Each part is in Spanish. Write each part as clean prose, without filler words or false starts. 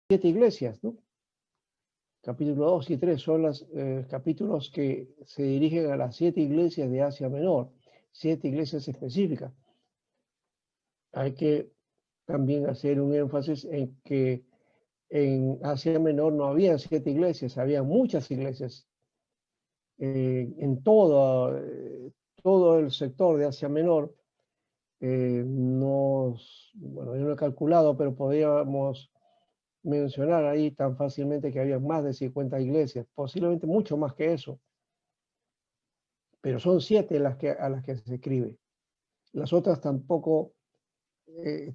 7 iglesias, ¿no? Capítulo 2 y 3 son los capítulos que se dirigen a las 7 iglesias de Asia Menor, 7 iglesias específicas. Hay que también hacer un énfasis en que en Asia Menor no había 7 iglesias, había muchas iglesias. En todo el sector de Asia Menor, bueno, yo no he calculado, pero podríamos mencionar ahí tan fácilmente que había más de 50 iglesias, posiblemente mucho más que eso, pero son 7 a las que se escribe. Las otras tampoco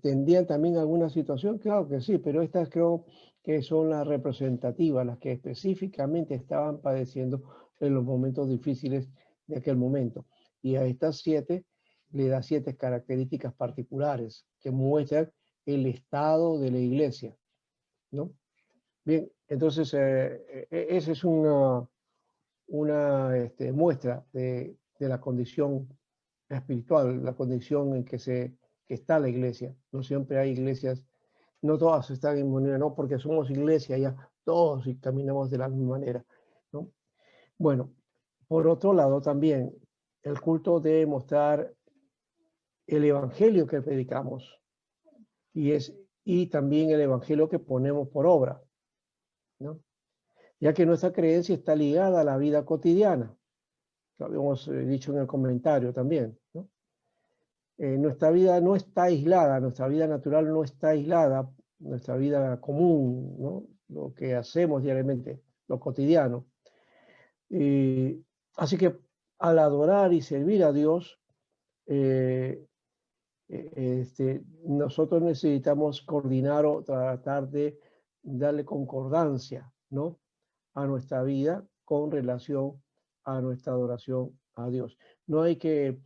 tendrían también alguna situación, claro que sí, pero estas creo que son las representativas, las que específicamente estaban padeciendo en los momentos difíciles de aquel momento. Y a estas 7 le da 7 características particulares que muestran el estado de la iglesia, ¿no? Bien, entonces esa es una muestra de la condición espiritual, la condición en que está la iglesia. No siempre hay iglesias, no todas están en manera, no porque somos iglesia ya todos y caminamos de la misma manera, ¿no? Bueno, por otro lado también, el culto debe mostrar el evangelio que predicamos y también el evangelio que ponemos por obra, ¿no? Ya que nuestra creencia está ligada a la vida cotidiana. Lo habíamos dicho en el comentario también, ¿no? Nuestra vida no está aislada, nuestra vida natural no está aislada, nuestra vida común, ¿no? Lo que hacemos diariamente, lo cotidiano. Así que al adorar y servir a Dios, nosotros necesitamos coordinar o tratar de darle concordancia, ¿no?, a nuestra vida con relación a nuestra adoración a Dios. No hay que,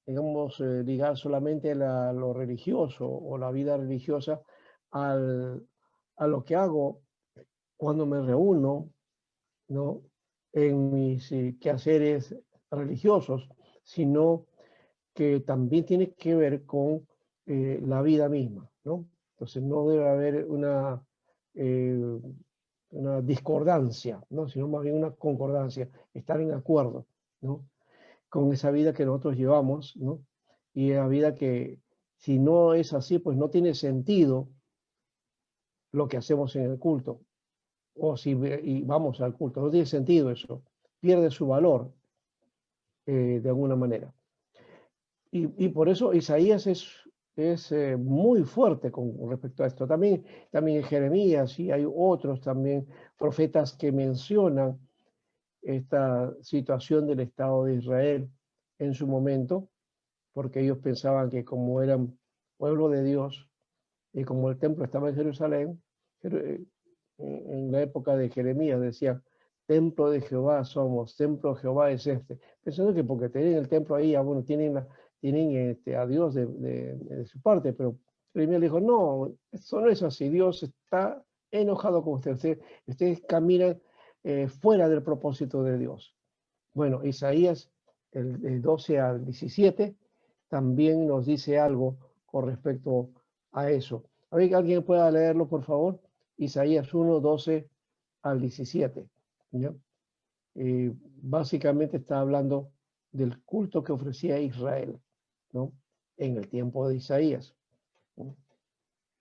digamos, ligar solamente lo religioso o la vida religiosa a lo que hago cuando me reúno, ¿no?, en mis quehaceres religiosos, sino que también tiene que ver con la vida misma, ¿no? Entonces no debe haber una discordancia, ¿no?, sino más bien una concordancia, estar en acuerdo, ¿no?, con esa vida que nosotros llevamos, ¿no? Y la vida que, si no es así, pues no tiene sentido lo que hacemos en el culto, o si y vamos al culto, no tiene sentido eso, pierde su valor de alguna manera. Y por eso Isaías es muy fuerte con respecto a esto. También en Jeremías y hay otros también profetas que mencionan esta situación del Estado de Israel en su momento, porque ellos pensaban que como eran pueblo de Dios y como el templo estaba en Jerusalén, en la época de Jeremías decían, templo de Jehová somos, templo de Jehová es este, pensando que porque tienen el templo ahí, bueno, tienen a Dios de su parte, pero Jeremías le dijo, no, eso no es así, Dios está enojado con ustedes caminan fuera del propósito de Dios. Bueno, Isaías, el 12 al 17, también nos dice algo con respecto a eso. A ver, ¿alguien pueda leerlo, por favor? Isaías 1, 12 al 17. ¿Ya? Básicamente está hablando del culto que ofrecía Israel, ¿no?, en el tiempo de Isaías, ¿no?,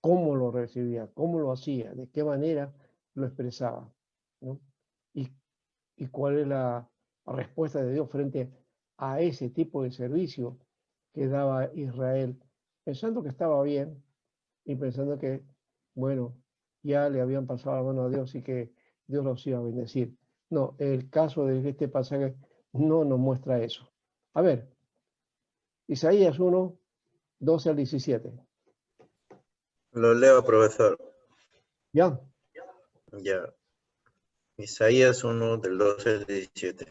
cómo lo recibía, cómo lo hacía, de qué manera lo expresaba, ¿no?, y cuál es la respuesta de Dios frente a ese tipo de servicio que daba Israel, pensando que estaba bien y pensando que, bueno, ya le habían pasado la mano a Dios y que Dios los iba a bendecir. No, el caso de este pasaje no nos muestra eso. A ver, Isaías 1, 12 al 17. Lo leo, profesor. ¿Ya? Ya. Isaías 1, del 12 al 17.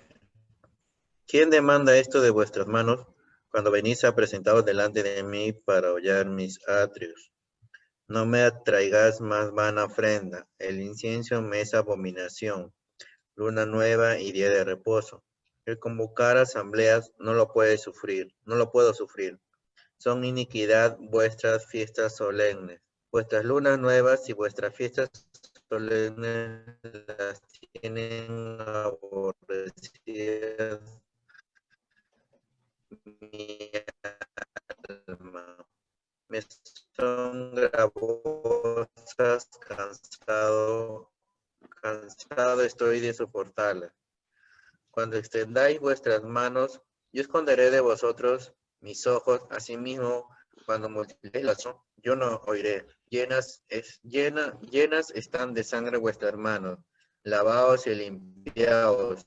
¿Quién demanda esto de vuestras manos cuando venís a presentaros delante de mí para hollar mis atrios? No me traigas más vana ofrenda, el incienso me es abominación, luna nueva y día de reposo. El convocar asambleas no lo puedo sufrir. Son iniquidad vuestras fiestas solemnes. Vuestras lunas nuevas y vuestras fiestas solemnes las tienen aborrecidas mi alma. Me son gravosas, cansado estoy de soportarlas. Cuando extendáis vuestras manos, yo esconderé de vosotros mis ojos, asimismo, cuando multipliquéis la oración, yo no oiré. Llenas están de sangre vuestras manos. Lavaos y limpiaos.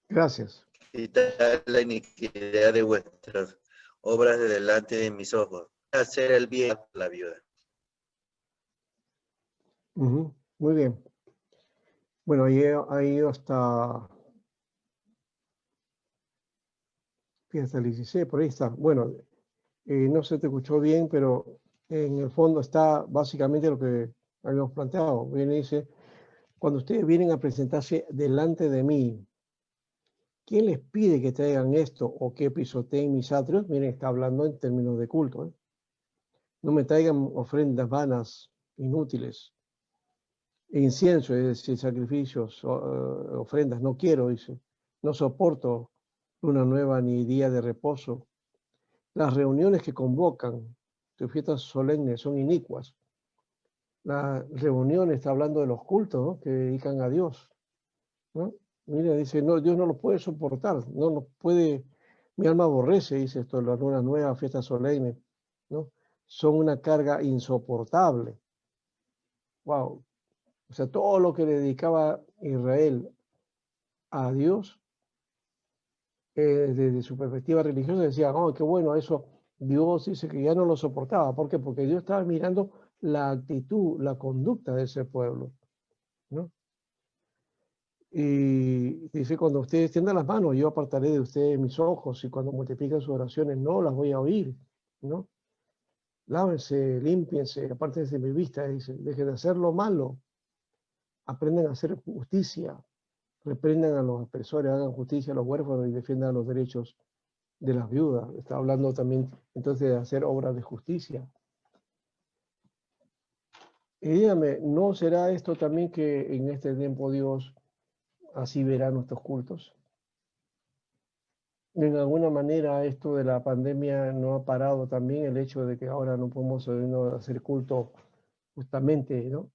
Gracias. Quitad la iniquidad de vuestras obras de delante de mis ojos. Hacer el bien a la viuda. Muy bien. Bueno, ahí hasta, hasta el 16, por ahí está. Bueno, no se te escuchó bien, pero en el fondo está básicamente lo que habíamos planteado. Viene y dice, cuando ustedes vienen a presentarse delante de mí, ¿quién les pide que traigan esto o que pisoteen mis atrios? Miren, está hablando en términos de culto, ¿eh? No me traigan ofrendas vanas, inútiles. Incienso, es decir, sacrificios, ofrendas, no quiero, dice. No soporto luna nueva ni día de reposo. Las reuniones que convocan, tus fiestas solemnes, son inicuas. La reunión está hablando de los cultos, ¿no?, que dedican a Dios, ¿no? Mira, dice, no, Dios no lo puede soportar, no lo puede, mi alma aborrece, dice esto, las lunas nuevas, fiestas solemnes, ¿no? Son una carga insoportable. Wow. O sea, todo lo que dedicaba Israel a Dios, desde su perspectiva religiosa, decía, oh, qué bueno, eso Dios dice que ya no lo soportaba. ¿Por qué? Porque Dios estaba mirando la actitud, la conducta de ese pueblo, ¿no? Y dice, cuando ustedes tiendan las manos, yo apartaré de ustedes mis ojos, y cuando multipliquen sus oraciones, no las voy a oír, ¿no? Lávense, límpiense, apártense de mi vista, dice, dejen de hacer lo malo, aprendan a hacer justicia, reprendan a los opresores, hagan justicia a los huérfanos y defiendan los derechos de las viudas. Está hablando también entonces de hacer obras de justicia. Y dígame, ¿no será esto también que en este tiempo Dios así verá nuestros cultos? De alguna manera esto de la pandemia no ha parado también el hecho de que ahora no podemos hacer culto justamente, ¿no?,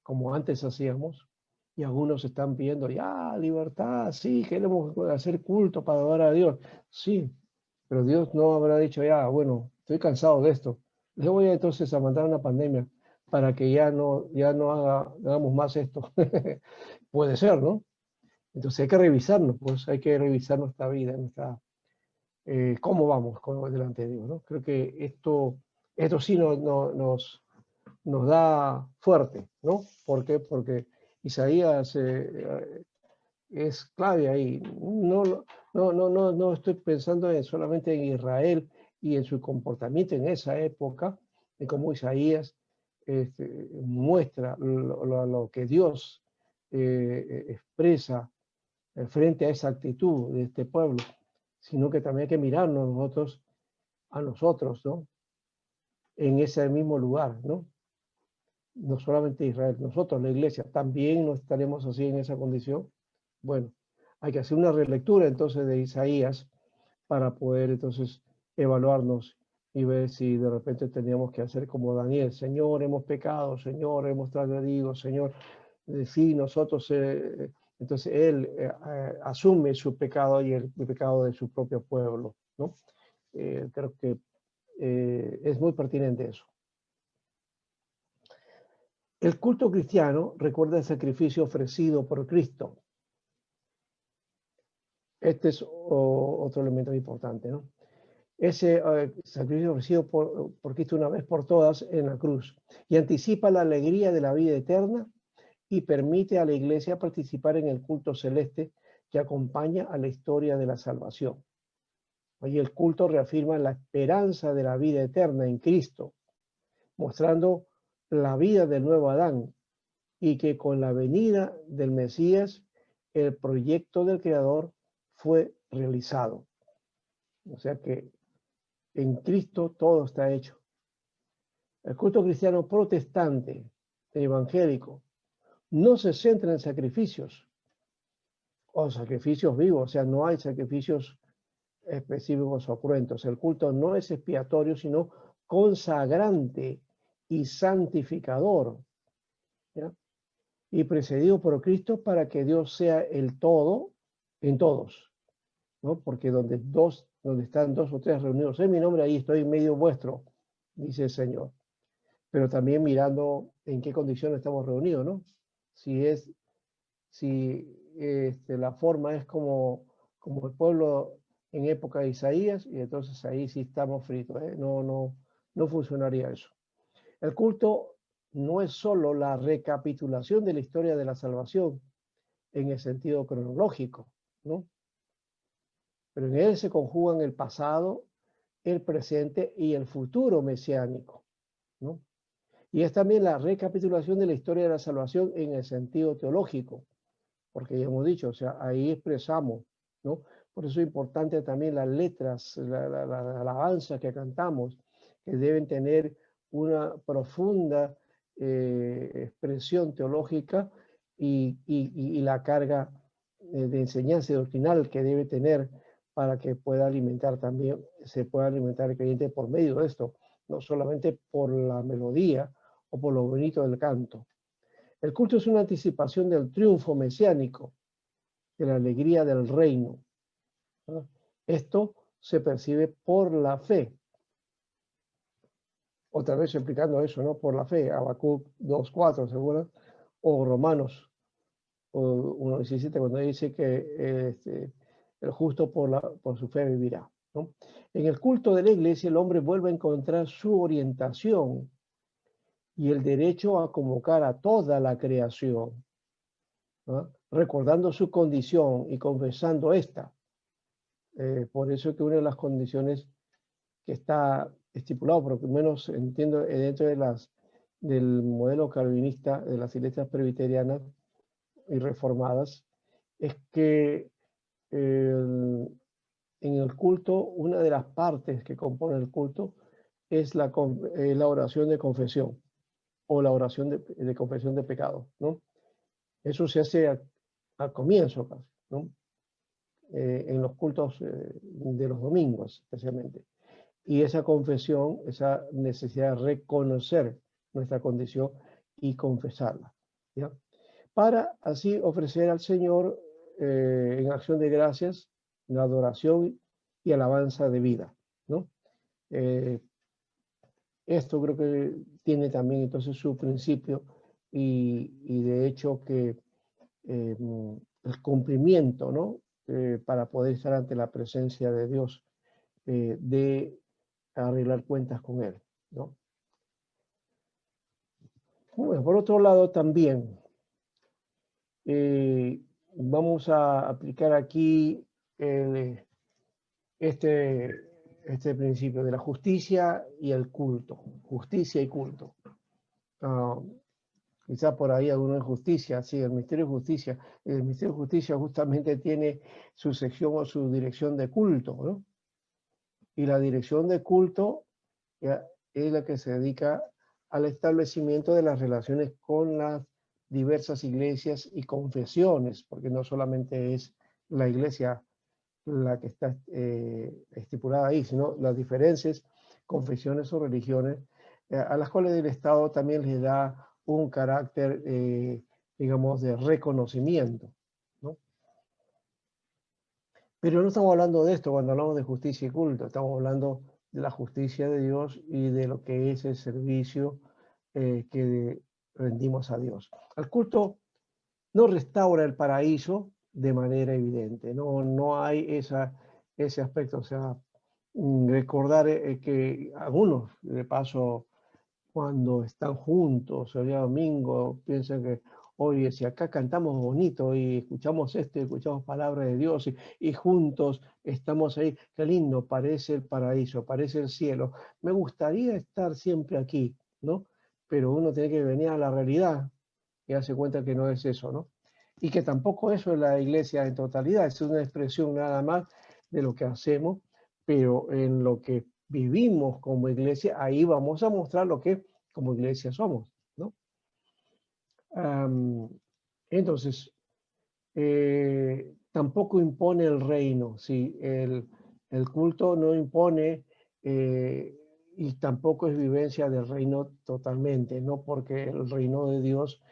como antes hacíamos. Y algunos están pidiendo, ya, libertad, sí, queremos hacer culto para adorar a Dios. Sí, pero Dios no habrá dicho, ya, bueno, estoy cansado de esto. Le voy entonces a mandar una pandemia para que ya no hagamos más esto. Puede ser, ¿no? Entonces hay que revisarnos, pues hay que revisar nuestra vida, cómo vamos delante de Dios, ¿no? Creo que esto sí nos da fuerte, ¿no? ¿Por qué? Porque Isaías es clave ahí. No estoy pensando solamente en Israel y en su comportamiento en esa época, de cómo Isaías muestra lo que Dios expresa frente a esa actitud de este pueblo, sino que también hay que mirarnos a nosotros, ¿no? En ese mismo lugar, ¿no? No solamente Israel, nosotros, la iglesia, también no estaremos así en esa condición. Bueno, hay que hacer una relectura entonces de Isaías para poder entonces evaluarnos y ver si de repente teníamos que hacer como Daniel, Señor, hemos pecado, Señor, hemos transgredido, Señor, sí, nosotros, entonces él asume su pecado y el pecado de su propio pueblo, ¿no? Creo que es muy pertinente eso. El culto cristiano recuerda el sacrificio ofrecido por Cristo. Este es otro elemento importante, ¿no? Ese sacrificio ofrecido por Cristo una vez por todas en la cruz y anticipa la alegría de la vida eterna y permite a la iglesia participar en el culto celeste que acompaña a la historia de la salvación. Ahí el culto reafirma la esperanza de la vida eterna en Cristo, mostrando la vida del nuevo Adán, y que con la venida del Mesías el proyecto del Creador fue realizado. O sea que en Cristo todo está hecho. El culto cristiano protestante, evangélico, no se centra en sacrificios o sacrificios vivos, o sea, no hay sacrificios específicos o cruentos. El culto no es expiatorio, sino consagrante y santificador, ¿ya? Y precedido por Cristo para que Dios sea el todo en todos, ¿no? Porque donde están dos o tres reunidos en mi nombre, ahí estoy en medio vuestro, dice el Señor. Pero también mirando en qué condiciones estamos reunidos, ¿no? Si la forma es como el pueblo en época de Isaías, y entonces ahí sí estamos fritos, ¿eh? No funcionaría eso. El culto no es solo la recapitulación de la historia de la salvación en el sentido cronológico, ¿no? Pero en él se conjugan el pasado, el presente y el futuro mesiánico, ¿no? Y es también la recapitulación de la historia de la salvación en el sentido teológico, porque ya hemos dicho, o sea, ahí expresamos, ¿no? Por eso es importante también las letras, la alabanza que cantamos, que deben tener una profunda expresión teológica y la carga de enseñanza doctrinal que debe tener para que pueda alimentar también, se pueda alimentar el creyente por medio de esto, no solamente por la melodía o por lo bonito del canto. El culto es una anticipación del triunfo mesiánico, de la alegría del reino, ¿no? Esto se percibe por la fe. Otra vez explicando eso, ¿no? Por la fe, Habacuc 2:4, seguro, o Romanos 1:17, cuando dice que el justo por su fe vivirá, ¿no? En el culto de la iglesia, el hombre vuelve a encontrar su orientación y el derecho a convocar a toda la creación, ¿no? Recordando su condición y confesando esta. Por eso que una de las condiciones que está estipulado, por lo menos entiendo dentro del modelo calvinista de las iglesias presbiterianas y reformadas, es que en el culto, una de las partes que compone el culto es la oración de confesión o la oración de confesión de pecado, ¿no? Eso se hace al comienzo casi, ¿no? En los cultos de los domingos, especialmente. Y esa confesión, esa necesidad de reconocer nuestra condición y confesarla, ¿ya? Para así ofrecer al Señor en acción de gracias, la adoración y alabanza de vida, ¿no? Esto creo que tiene también entonces su principio y de hecho que el cumplimiento, ¿no? Para poder estar ante la presencia de Dios, de arreglar cuentas con Él, ¿no? Bueno, por otro lado también vamos a aplicar aquí este principio de la justicia y el culto, justicia y culto. Quizá por ahí alguna injusticia, sí, el misterio de justicia. El misterio de justicia justamente tiene su sección o su dirección de culto, ¿no? Y la dirección de culto es la que se dedica al establecimiento de las relaciones con las diversas iglesias y confesiones, porque no solamente es la iglesia la que está estipulada ahí, sino las diferentes confesiones o religiones a las cuales el Estado también les da un carácter, digamos, de reconocimiento, ¿no? Pero no estamos hablando de esto cuando hablamos de justicia y culto, estamos hablando de la justicia de Dios y de lo que es el servicio que rendimos a Dios. El culto no restaura el paraíso de manera evidente, no hay ese aspecto, o sea, recordar que algunos, de paso, cuando están juntos el día domingo, piensan que, oye, si acá cantamos bonito y escuchamos esto y escuchamos palabras de Dios y juntos estamos ahí, qué lindo, parece el paraíso, parece el cielo. Me gustaría estar siempre aquí, ¿no? Pero uno tiene que venir a la realidad y darse cuenta que no es eso, ¿no? Y que tampoco eso es la iglesia en totalidad, es una expresión nada más de lo que hacemos, pero en lo que vivimos como iglesia, ahí vamos a mostrar lo que como iglesia somos, ¿no? Entonces, tampoco impone el reino, ¿sí? El culto no impone y tampoco es vivencia del reino totalmente, ¿no? Porque el reino de Dios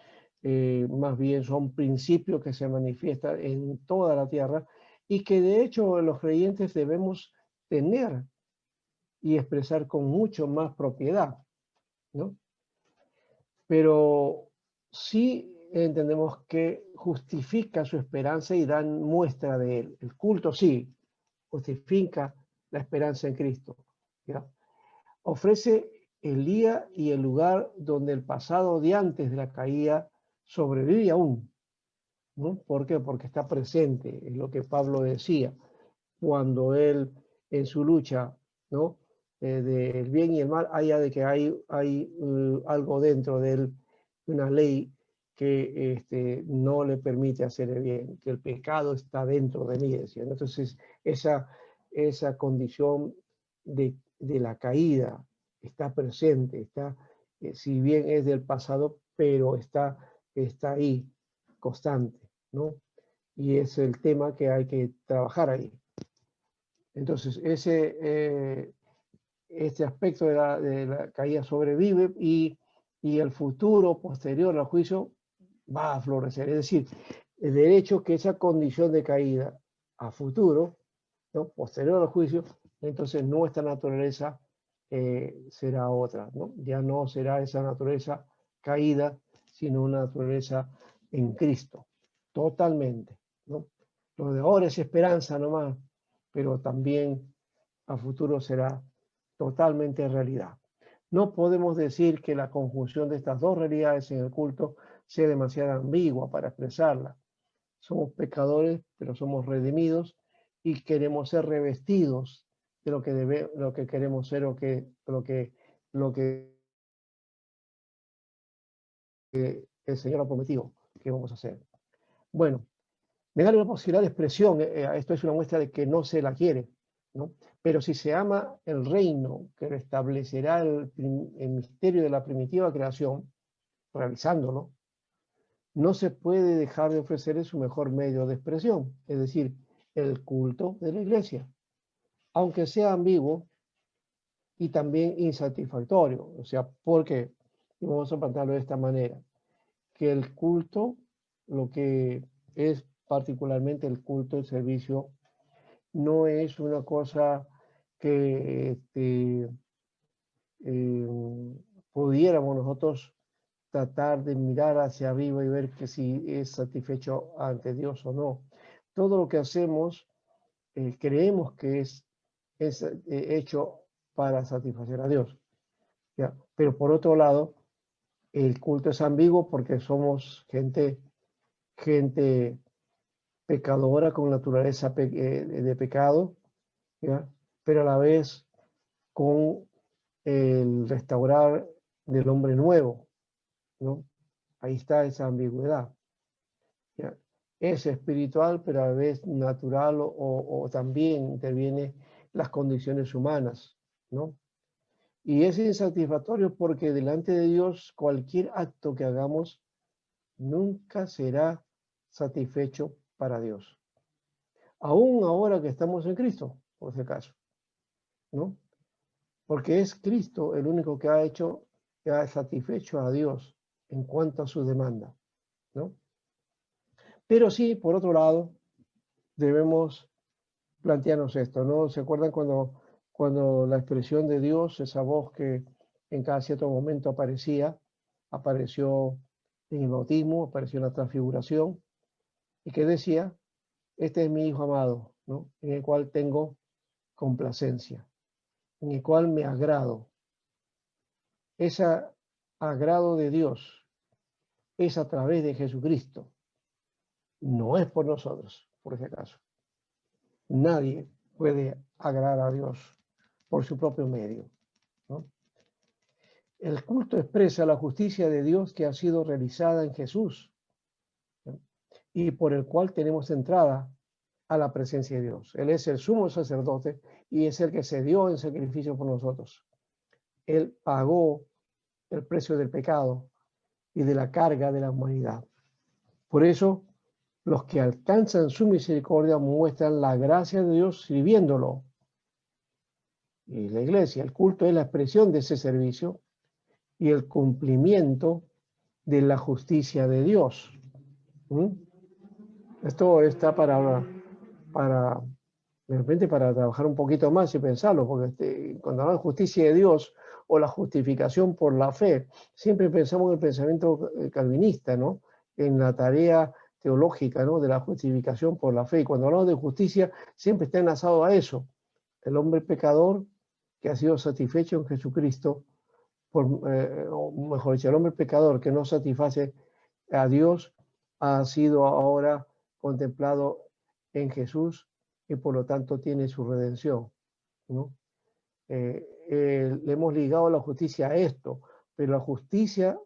más bien son principios que se manifiestan en toda la tierra y que de hecho los creyentes debemos tener y expresar con mucho más propiedad, ¿no? Pero sí entendemos que justifica su esperanza y dan muestra de él. El culto sí justifica la esperanza en Cristo, ¿ya? Ofrece el día y el lugar donde el pasado de antes de la caída sobrevive aún, ¿no? ¿Por qué? Porque está presente, es lo que Pablo decía, cuando él en su lucha, ¿no? Del bien y el mal, haya de que hay algo dentro de él, una ley que no le permite hacer el bien, que el pecado está dentro de mí, decía. Entonces, esa condición de la caída está presente, está, si bien es del pasado, pero está ahí, constante, ¿no? Y es el tema que hay que trabajar ahí. Entonces, este aspecto de la caída sobrevive y el futuro posterior al juicio va a florecer. Es decir, el derecho que esa condición de caída a futuro, ¿no? Posterior al juicio, entonces nuestra naturaleza será otra, ¿no? Ya no será esa naturaleza caída, sino una naturaleza en Cristo, totalmente, ¿no? Lo de ahora es esperanza nomás, pero también a futuro será totalmente realidad. No podemos decir que la conjunción de estas dos realidades en el culto sea demasiado ambigua para expresarla. Somos pecadores, pero somos redimidos y queremos ser revestidos de lo que queremos ser o lo que el Señor ha prometido que vamos a hacer. Bueno, negar la posibilidad de expresión, esto es una muestra de que no se la quiere, ¿no? Pero si se ama el reino que restablecerá el misterio de la primitiva creación, realizándolo, no se puede dejar de ofrecer su mejor medio de expresión, es decir, el culto de la iglesia, aunque sea ambiguo y también insatisfactorio. O sea, porque, y vamos a plantearlo de esta manera, que el culto, lo que es particularmente el culto, el servicio, no es una cosa que pudiéramos nosotros tratar de mirar hacia arriba y ver que si es satisfecho ante Dios o no. Todo lo que hacemos creemos que es hecho para satisfacer a Dios, ¿ya? Pero por otro lado, el culto es ambiguo porque somos gente pecadora con naturaleza de pecado, ¿ya? Pero a la vez con el restaurar del hombre nuevo, ¿no? Ahí está esa ambigüedad, ¿ya? Es espiritual, pero a la vez natural o también interviene las condiciones humanas, ¿no? Y es insatisfactorio porque delante de Dios cualquier acto que hagamos nunca será satisfecho para Dios. Aún ahora que estamos en Cristo, por si acaso, ¿no? Porque es Cristo el único que ha hecho, que ha satisfecho a Dios en cuanto a su demanda, ¿no? Pero sí, por otro lado, debemos plantearnos esto, ¿no? ¿Se acuerdan cuando la expresión de Dios, esa voz que en cada cierto momento apareció en el bautismo, apareció en la transfiguración, y que decía, este es mi Hijo amado, ¿no? En el cual tengo complacencia, en el cual me agrado. Ese agrado de Dios es a través de Jesucristo, no es por nosotros, por si acaso. Nadie puede agradar a Dios por su propio medio, ¿no? El culto expresa la justicia de Dios que ha sido realizada en Jesús, ¿no? Y por el cual tenemos entrada a la presencia de Dios. Él es el sumo sacerdote y es el que se dio en sacrificio por nosotros. Él pagó el precio del pecado y de la carga de la humanidad. Por eso, los que alcanzan su misericordia muestran la gracia de Dios sirviéndolo. Y la iglesia, el culto es la expresión de ese servicio y el cumplimiento de la justicia de Dios. Esto está para de repente para trabajar un poquito más y pensarlo, porque cuando hablamos de justicia de Dios o la justificación por la fe, siempre pensamos en el pensamiento calvinista, ¿no? En la tarea teológica, ¿no? De la justificación por la fe. Y cuando hablamos de justicia, siempre está enlazado a eso. El hombre pecador que ha sido satisfecho en Jesucristo, o mejor dicho, el hombre pecador que no satisface a Dios, ha sido ahora contemplado en Jesús y por lo tanto tiene su redención, ¿no? Le hemos ligado la justicia a esto, pero la justicia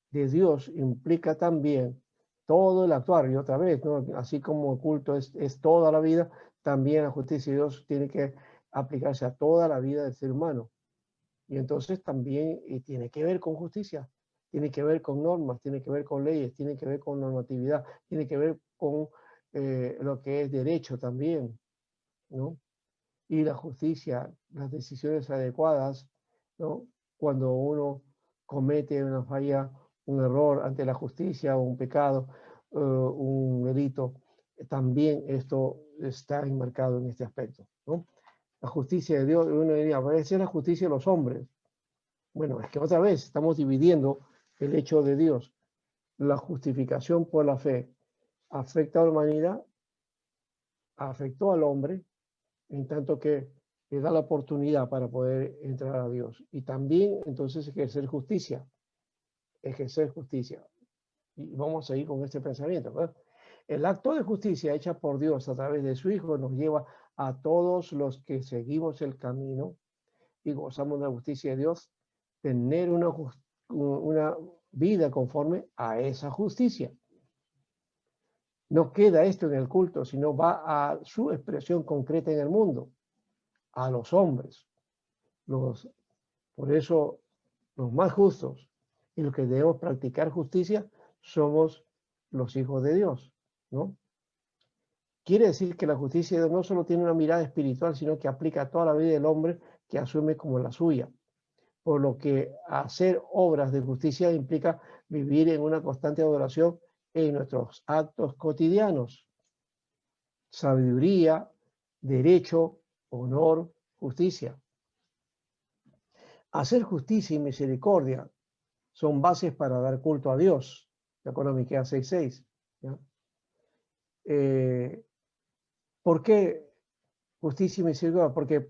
de Dios implica también todo el actuar, y otra vez, ¿no? Así como el culto es toda la vida, también la justicia de Dios tiene que aplicarse a toda la vida del ser humano. Y entonces también tiene que ver con justicia, tiene que ver con normas, tiene que ver con leyes, tiene que ver con normatividad, tiene que ver con lo que es derecho también, ¿no? Y la justicia, las decisiones adecuadas, ¿no? Cuando uno comete una falla, un error ante la justicia o un pecado, un delito, también esto está enmarcado en este aspecto, ¿no? La justicia de Dios, uno diría, esa es la justicia de los hombres. Bueno, es que otra vez estamos dividiendo el hecho de Dios. La justificación por la fe afecta a la humanidad, afectó al hombre, en tanto que le da la oportunidad para poder entrar a Dios. Y también entonces ejercer justicia, ejercer justicia. Y vamos a ir con este pensamiento, ¿verdad? El acto de justicia hecha por Dios a través de su Hijo nos lleva a todos los que seguimos el camino y gozamos de la justicia de Dios, tener una vida conforme a esa justicia. No queda esto en el culto, sino va a su expresión concreta en el mundo, a los hombres. Por eso, los más justos y los que debemos practicar justicia somos los hijos de Dios, ¿no? Quiere decir que la justicia de Dios no solo tiene una mirada espiritual, sino que aplica a toda la vida del hombre que asume como la suya. Por lo que hacer obras de justicia implica vivir en una constante adoración en nuestros actos cotidianos. Sabiduría, derecho, honor, justicia. Hacer justicia y misericordia son bases para dar culto a Dios. De acuerdo a Miqueas 6:6. ¿Por qué justicia y misericordia?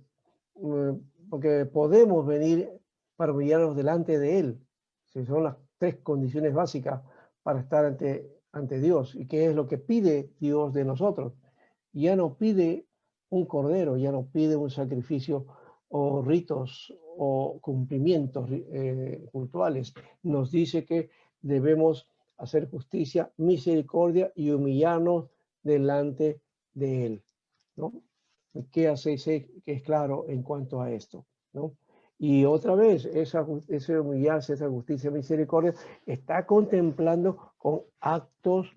Porque podemos venir para humillarnos delante de Él. Si son las tres condiciones básicas para estar ante Dios. ¿Y qué es lo que pide Dios de nosotros? Ya no pide un cordero, ya no pide un sacrificio o ritos o cumplimientos cultuales. Nos dice que debemos hacer justicia, misericordia y humillarnos delante de Él, ¿no? ¿Qué hace que es claro en cuanto a esto, ¿no? Y otra vez, ese humillarse, esa justicia, misericordia, está contemplando con actos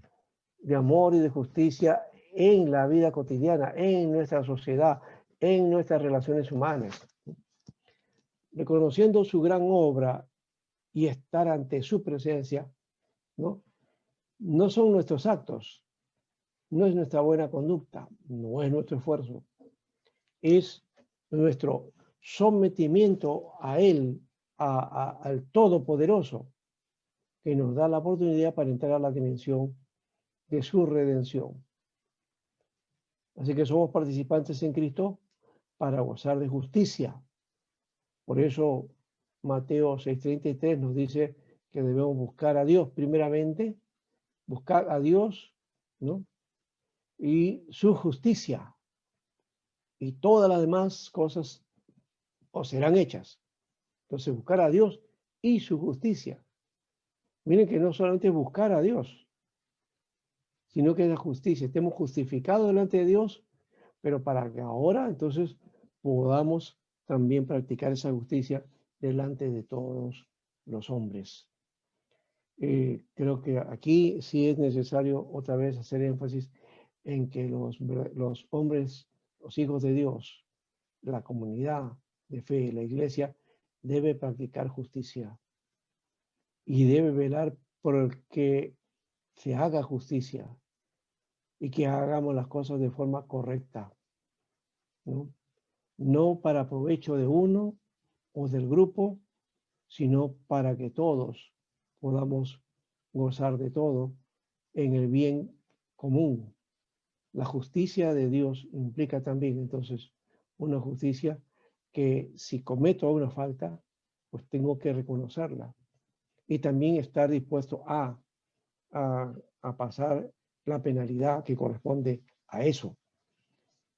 de amor y de justicia en la vida cotidiana, en nuestra sociedad, en nuestras relaciones humanas. Reconociendo su gran obra y estar ante su presencia, ¿no? No son nuestros actos, no es nuestra buena conducta, no es nuestro esfuerzo, es nuestro sometimiento a Él, al Todopoderoso, que nos da la oportunidad para entrar a la dimensión de su redención. Así que somos participantes en Cristo para gozar de justicia. Por eso Mateo 6:33 nos dice que debemos buscar a Dios primeramente, buscar a Dios, ¿no? Y su justicia. Y todas las demás cosas os serán hechas. Entonces, buscar a Dios y su justicia. Miren que no solamente buscar a Dios, sino que es la justicia. Estemos justificados delante de Dios, pero para que ahora entonces podamos también practicar esa justicia delante de todos los hombres. Creo que aquí sí es necesario otra vez hacer énfasis en que los hombres, los hijos de Dios, la comunidad de fe, la iglesia, debe practicar justicia y debe velar por el que se haga justicia y que hagamos las cosas de forma correcta, ¿no? No para provecho de uno o del grupo, sino para que todos podamos gozar de todo en el bien común. La justicia de Dios implica también, entonces, una justicia que si cometo una falta, pues tengo que reconocerla y también estar dispuesto a pasar la penalidad que corresponde a eso.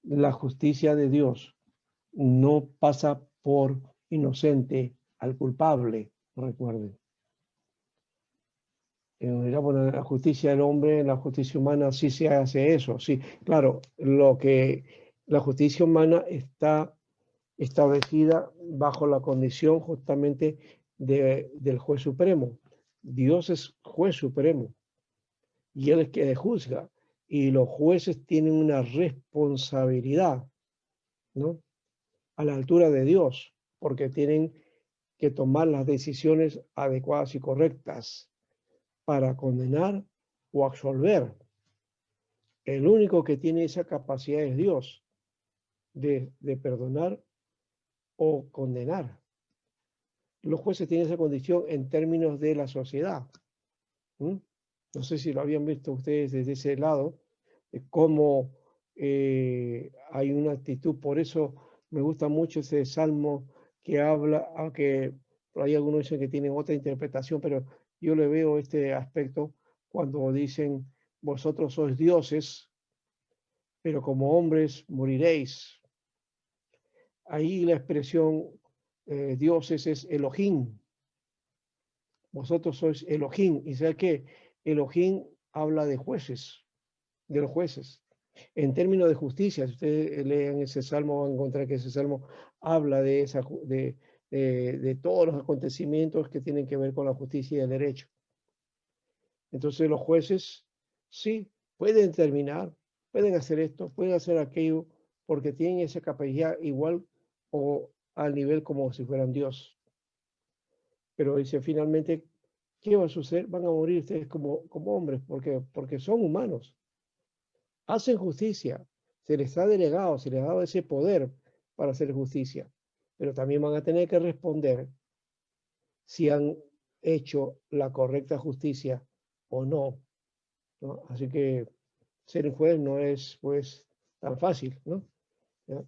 La justicia de Dios no pasa por inocente al culpable, recuerden. Bueno, la justicia del hombre, en la justicia humana sí se hace eso, sí. Claro, la justicia humana está establecida bajo la condición justamente del juez supremo. Dios es juez supremo y Él es quien juzga. Y los jueces tienen una responsabilidad, ¿no? A la altura de Dios, porque tienen que tomar las decisiones adecuadas y correctas para condenar o absolver. El único que tiene esa capacidad es Dios de perdonar o condenar. Los jueces tienen esa condición en términos de la sociedad. No sé si lo habían visto ustedes desde ese lado, cómo hay una actitud. Por eso me gusta mucho ese salmo que habla, aunque por ahí algunos dicen que tienen otra interpretación, pero yo le veo este aspecto cuando dicen, vosotros sois dioses, pero como hombres moriréis. Ahí la expresión dioses es Elohim. Vosotros sois Elohim. ¿Y sabe qué? Elohim habla de jueces, de los jueces. En términos de justicia, si ustedes leen ese salmo, van a encontrar que ese salmo habla de todos los acontecimientos que tienen que ver con la justicia y el derecho. Entonces los jueces sí pueden terminar, pueden hacer esto, pueden hacer aquello, porque tienen esa capacidad igual o al nivel como si fueran Dios. Pero dice finalmente, ¿qué va a suceder? Van a morir ustedes como hombres, porque son humanos. Hacen justicia, se les ha delegado, se les ha dado ese poder para hacer justicia, pero también van a tener que responder si han hecho la correcta justicia o no, ¿no? Así que ser un juez no es pues tan fácil, ¿no? ¿Ya?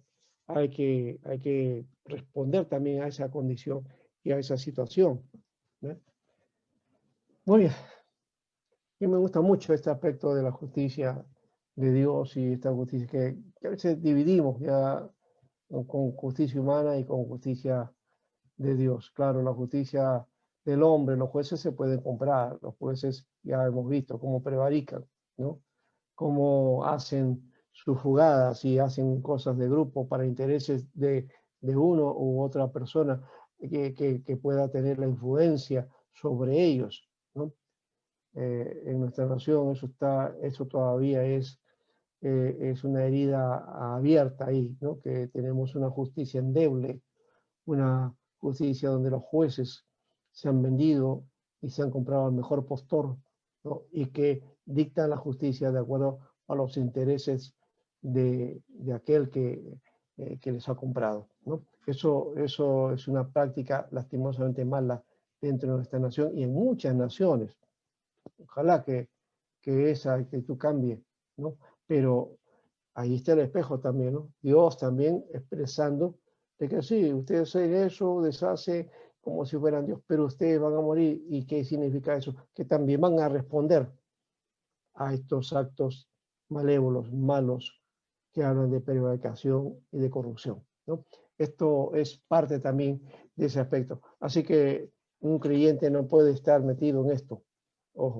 Hay que responder también a esa condición y a esa situación, ¿no? Muy bien. Y me gusta mucho este aspecto de la justicia de Dios y esta justicia que a veces dividimos ya con justicia humana y con justicia de Dios. Claro, la justicia del hombre, los jueces se pueden comprar, los jueces ya hemos visto cómo prevarican, ¿no? Cómo hacen sus jugadas y hacen cosas de grupo para intereses de uno u otra persona que pueda tener la influencia sobre ellos, ¿no? En nuestra nación eso todavía es una herida abierta ahí, ¿no? Que tenemos una justicia endeble, una justicia donde los jueces se han vendido y se han comprado al mejor postor, ¿no? Y que dictan la justicia de acuerdo a los intereses de aquel que les ha comprado, ¿no? Eso es una práctica lastimosamente mala dentro de nuestra nación y en muchas naciones. Ojalá que esa actitud cambie, ¿no? Pero ahí está el espejo también, ¿no? Dios también expresando de que sí, ustedes hacen eso, deshace como si fueran Dios, pero ustedes van a morir. ¿Y qué significa eso? Que también van a responder a estos actos malévolos, malos, que hablan de prevaricación y de corrupción, ¿no? Esto es parte también de ese aspecto. Así que un creyente no puede estar metido en esto, ojo,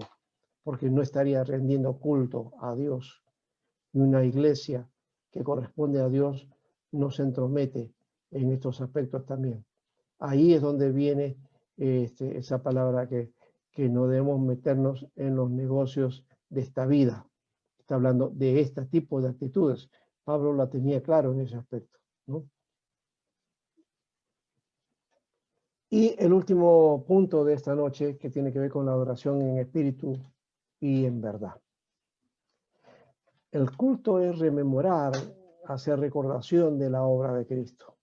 porque no estaría rendiendo culto a Dios. Y una iglesia que corresponde a Dios no se entromete en estos aspectos también. Ahí es donde viene esa palabra que no debemos meternos en los negocios de esta vida. Está hablando de este tipo de actitudes. Pablo la tenía claro en ese aspecto, ¿no? Y el último punto de esta noche, que tiene que ver con la adoración en espíritu y en verdad. El culto es rememorar, hacer recordación de la obra de Cristo.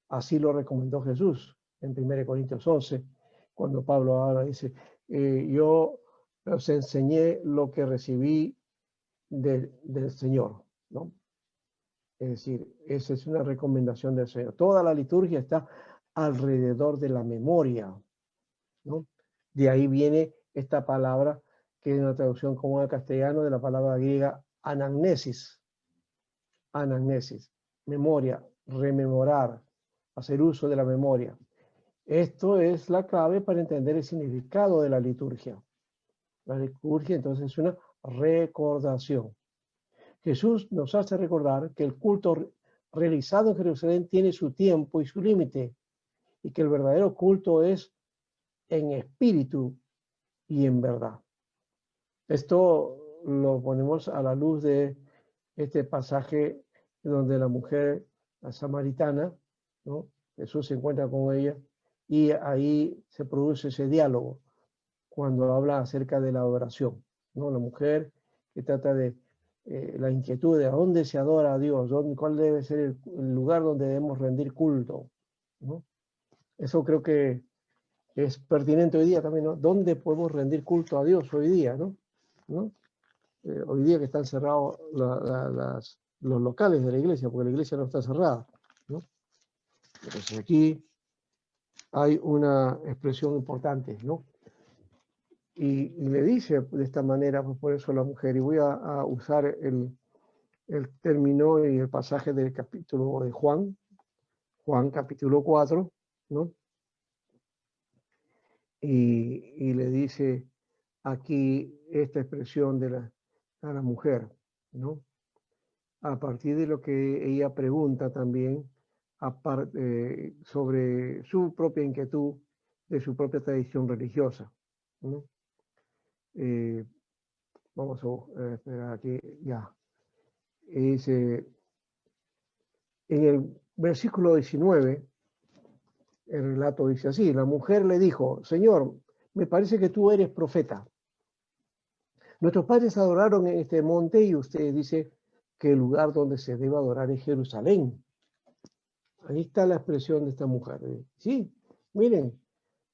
Así lo recomendó Jesús en 1 Corintios 11, cuando Pablo ahora dice, yo os enseñé lo que recibí del Señor, ¿no? Es decir, esa es una recomendación del Señor. Toda la liturgia está alrededor de la memoria, ¿no? De ahí viene esta palabra, que es una traducción común al castellano de la palabra griega anamnesis. Anamnesis, memoria, rememorar, hacer uso de la memoria. Esto es la clave para entender el significado de la liturgia. La liturgia entonces es una recordación. Jesús nos hace recordar que el culto realizado en Jerusalén tiene su tiempo y su límite, y que el verdadero culto es en espíritu y en verdad. Esto lo ponemos a la luz de este pasaje donde la mujer, la samaritana, ¿no? Jesús se encuentra con ella y ahí se produce ese diálogo cuando habla acerca de la adoración, ¿no? La mujer que trata de la inquietud de a dónde se adora a Dios, cuál debe ser el lugar donde debemos rendir culto, ¿no? Eso creo que es pertinente hoy día también, ¿no? ¿Dónde podemos rendir culto a Dios hoy día, ¿no? ¿No? Hoy día que están cerrados los locales de la iglesia, porque la iglesia no está cerrada, ¿no? Entonces aquí hay una expresión importante, ¿no? Y le dice de esta manera, pues por eso la mujer, y voy a usar el término y el pasaje del capítulo de Juan capítulo 4, ¿no? Y le dice aquí esta expresión a la mujer, ¿no? A partir de lo que ella pregunta también sobre su propia inquietud, de su propia tradición religiosa, ¿no? Vamos a esperar aquí, ya. En el versículo 19, el relato dice así, la mujer le dijo, Señor, me parece que tú eres profeta. Nuestros padres adoraron en este monte y usted dice que el lugar donde se debe adorar es Jerusalén. Ahí está la expresión de esta mujer. Sí, miren,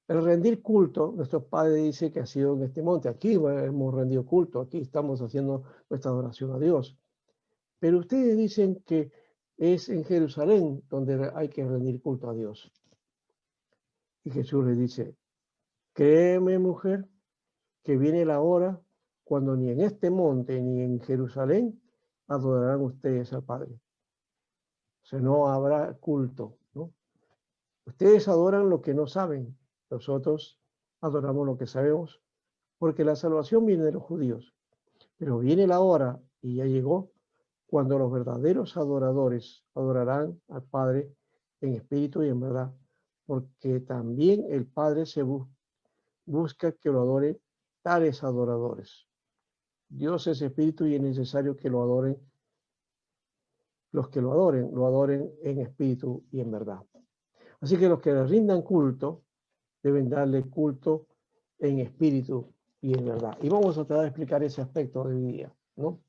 el rendir culto, nuestros padres dicen que ha sido en este monte. Aquí hemos rendido culto, aquí estamos haciendo nuestra adoración a Dios. Pero ustedes dicen que es en Jerusalén donde hay que rendir culto a Dios. Y Jesús le dice, créeme, mujer, que viene la hora cuando ni en este monte ni en Jerusalén adorarán ustedes al Padre. O sea, no habrá culto, ¿no? Ustedes adoran lo que no saben, nosotros adoramos lo que sabemos, porque la salvación viene de los judíos. Pero viene la hora, y ya llegó, cuando los verdaderos adoradores adorarán al Padre en espíritu y en verdad, porque también el Padre busca que lo adoren tales adoradores. Dios es espíritu y es necesario que lo adoren, los que lo adoren en espíritu y en verdad. Así que los que le rindan culto deben darle culto en espíritu y en verdad. Y vamos a tratar de explicar ese aspecto de hoy día, ¿no?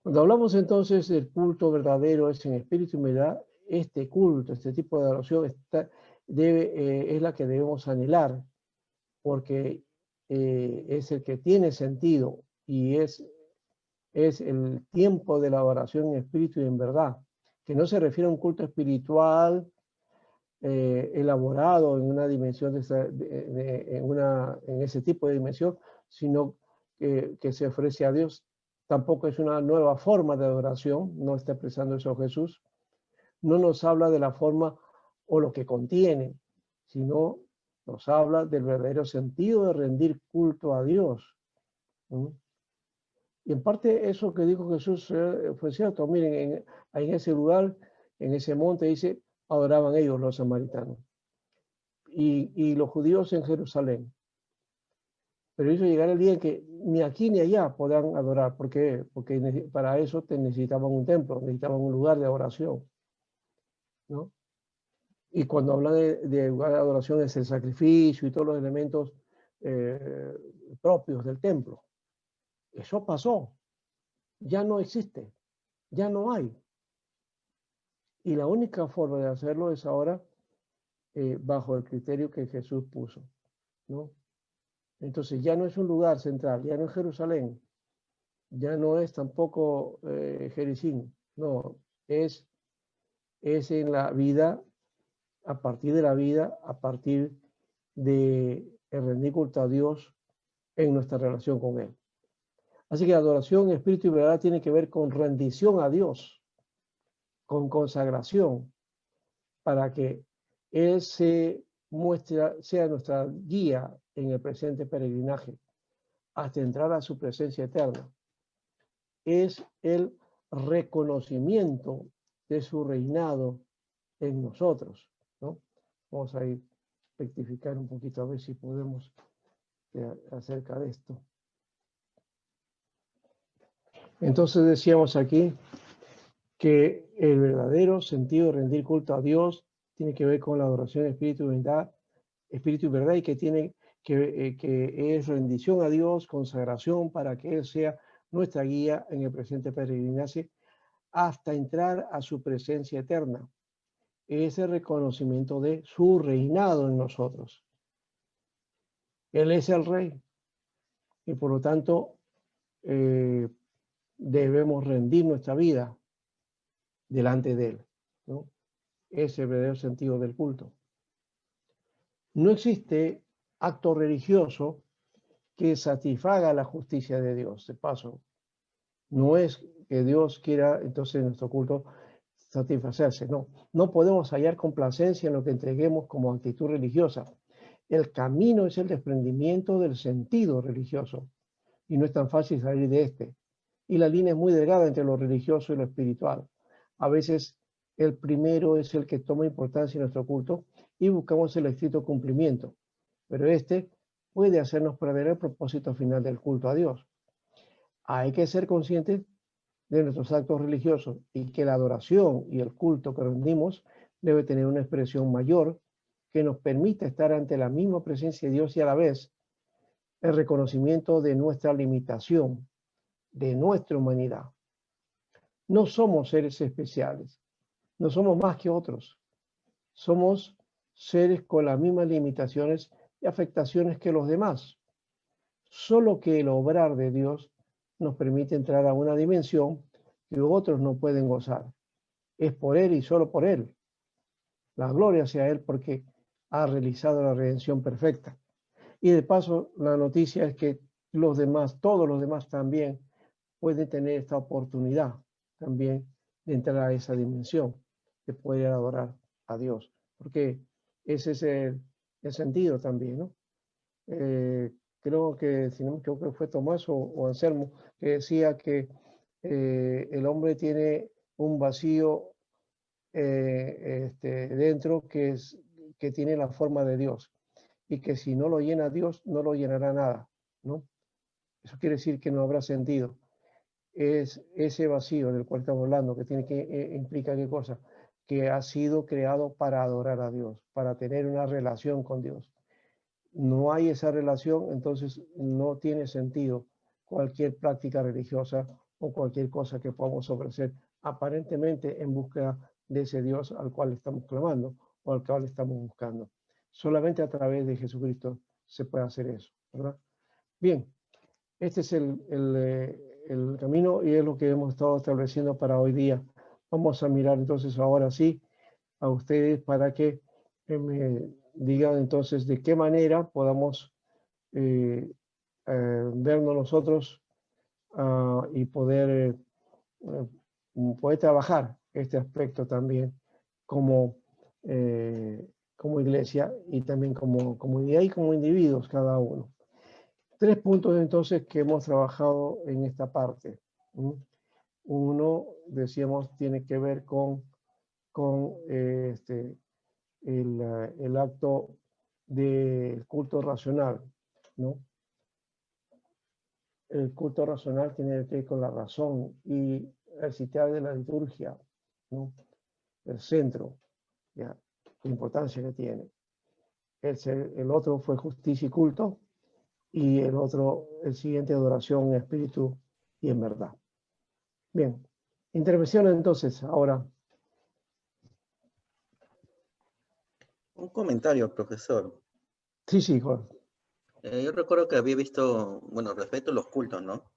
Cuando hablamos entonces del culto verdadero es en espíritu y en verdad, este culto, este tipo de adoración es la que debemos anhelar, porque es el que tiene sentido y es el tiempo de la adoración en espíritu y en verdad, que no se refiere a un culto espiritual elaborado en una dimensión, en ese tipo de dimensión, sino que se ofrece a Dios. Tampoco es una nueva forma de adoración, no está expresando eso Jesús. No nos habla de la forma o lo que contiene, sino nos habla del verdadero sentido de rendir culto a Dios. ¿Mm? Y en parte eso que dijo Jesús fue cierto. Miren, en ese lugar, en ese monte, dice, adoraban ellos los samaritanos. y los judíos en Jerusalén. Pero hizo llegar el día en que ni aquí ni allá podrán adorar. ¿Por qué? Porque para eso necesitaban un templo, necesitaban un lugar de adoración, ¿no? Y cuando habla de lugar de adoración es el sacrificio y todos los elementos propios del templo. Eso pasó, ya no existe, ya no hay. Y la única forma de hacerlo es ahora bajo el criterio que Jesús puso, ¿no? Entonces ya no es un lugar central, ya no es Jerusalén, ya no es tampoco Jericín, no, es en la vida, a partir de la vida, a partir de el rendir culto a Dios en nuestra relación con Él. Así que la adoración en espíritu y verdad tiene que ver con rendición a Dios, con consagración, para que Él sea nuestra guía en el presente peregrinaje, hasta entrar a su presencia eterna. Es el reconocimiento de su reinado en nosotros, ¿no? Vamos a ir rectificar un poquito a ver si podemos acerca de esto. Entonces decíamos aquí que el verdadero sentido de rendir culto a Dios tiene que ver con la adoración de espíritu y verdad, y que es rendición a Dios, consagración para que Él sea nuestra guía en el presente peregrinaje hasta entrar a su presencia eterna. Ese reconocimiento de su reinado en nosotros. Él es el rey y por lo tanto debemos rendir nuestra vida delante de Él, ¿no? Ese es el verdadero sentido del culto. No existe acto religioso que satisfaga la justicia de Dios. De paso, no es que Dios quiera entonces nuestro culto satisfacerse, no. No podemos hallar complacencia en lo que entreguemos como actitud religiosa. El camino es el desprendimiento del sentido religioso y no es tan fácil salir de este. Y la línea es muy delgada entre lo religioso y lo espiritual. A veces el primero es el que toma importancia en nuestro culto y buscamos el estricto cumplimiento, pero este puede hacernos perder el propósito final del culto a Dios. Hay que ser conscientes de nuestros actos religiosos y que la adoración y el culto que rendimos debe tener una expresión mayor que nos permita estar ante la misma presencia de Dios y a la vez el reconocimiento de nuestra limitación, de nuestra humanidad. No somos seres especiales, no somos más que otros. Somos seres con las mismas limitaciones y afectaciones que los demás. Solo que el obrar de Dios nos permite entrar a una dimensión que otros no pueden gozar. Es por Él y solo por Él. La gloria sea Él porque ha realizado la redención perfecta. Y de paso, la noticia es que los demás, todos los demás también pueden tener esta oportunidad también de entrar a esa dimensión, de poder adorar a Dios. Porque ese es el sentido también, ¿no? Creo que, si no me equivoco, fue Tomás o Anselmo, que decía que el hombre tiene un vacío dentro que tiene la forma de Dios y que si no lo llena Dios, no lo llenará nada, ¿no? Eso quiere decir que no habrá sentido. Es ese vacío del cual estamos hablando, que tiene que implica qué cosa, que ha sido creado para adorar a Dios, para tener una relación con Dios. No hay esa relación, entonces no tiene sentido cualquier práctica religiosa o cualquier cosa que podamos ofrecer aparentemente en búsqueda de ese Dios al cual estamos clamando o al cual estamos buscando. Solamente a través de Jesucristo se puede hacer eso, ¿verdad? Bien, este es el camino y es lo que hemos estado estableciendo para hoy día. Vamos a mirar entonces ahora sí a ustedes para que me digan entonces de qué manera podamos vernos nosotros y poder trabajar este aspecto también como, como iglesia y también como comunidad y como individuos cada uno. 3 puntos entonces que hemos trabajado en esta parte. Uno, decíamos, tiene que ver con el acto del culto racional, ¿no? El culto racional tiene que ver con la razón y el sistema de la liturgia, ¿no? El centro, ¿ya? La importancia que tiene. El otro fue justicia y culto, y el otro, el siguiente, adoración en espíritu y en verdad. Bien, intervención entonces, ahora. Un comentario, profesor. Sí, sí, Juan. Yo recuerdo que había visto, bueno, respecto a los cultos, ¿no?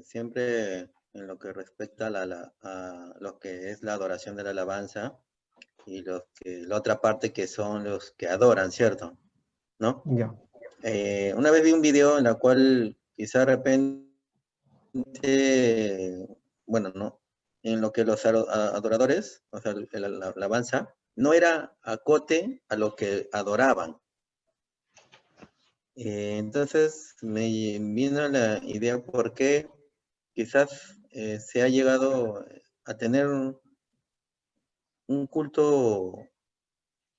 Siempre en lo que respecta a lo que es la adoración de la alabanza y la otra parte que son los que adoran, ¿cierto? ¿No? Ya. Una vez vi un video en la cual quizá de repente, bueno, ¿no? En lo que los adoradores, o sea, la alabanza, no era acote a lo que adoraban. Entonces me vino la idea por qué quizás se ha llegado a tener un culto,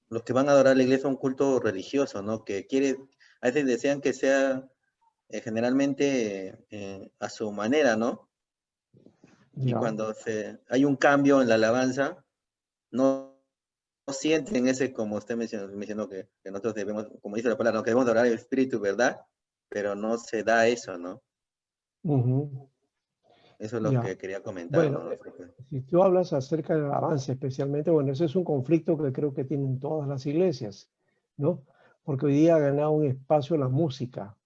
los que van a adorar a la iglesia, un culto religioso, ¿no? Que quiere, a veces desean que sea generalmente a su manera, ¿no? Y Ya. cuando hay un cambio en la alabanza, no sienten ese, como usted mencionó que nosotros debemos, como dice la palabra, ¿no? Que debemos adorar el espíritu, ¿verdad? Pero no se da eso, ¿no? Ujú. Eso es lo Ya. que quería comentar, Bueno, ¿no? si tú hablas acerca del avance, especialmente, bueno, ese es un conflicto que creo que tienen todas las iglesias, ¿no? Porque hoy día ha ganado un espacio la música.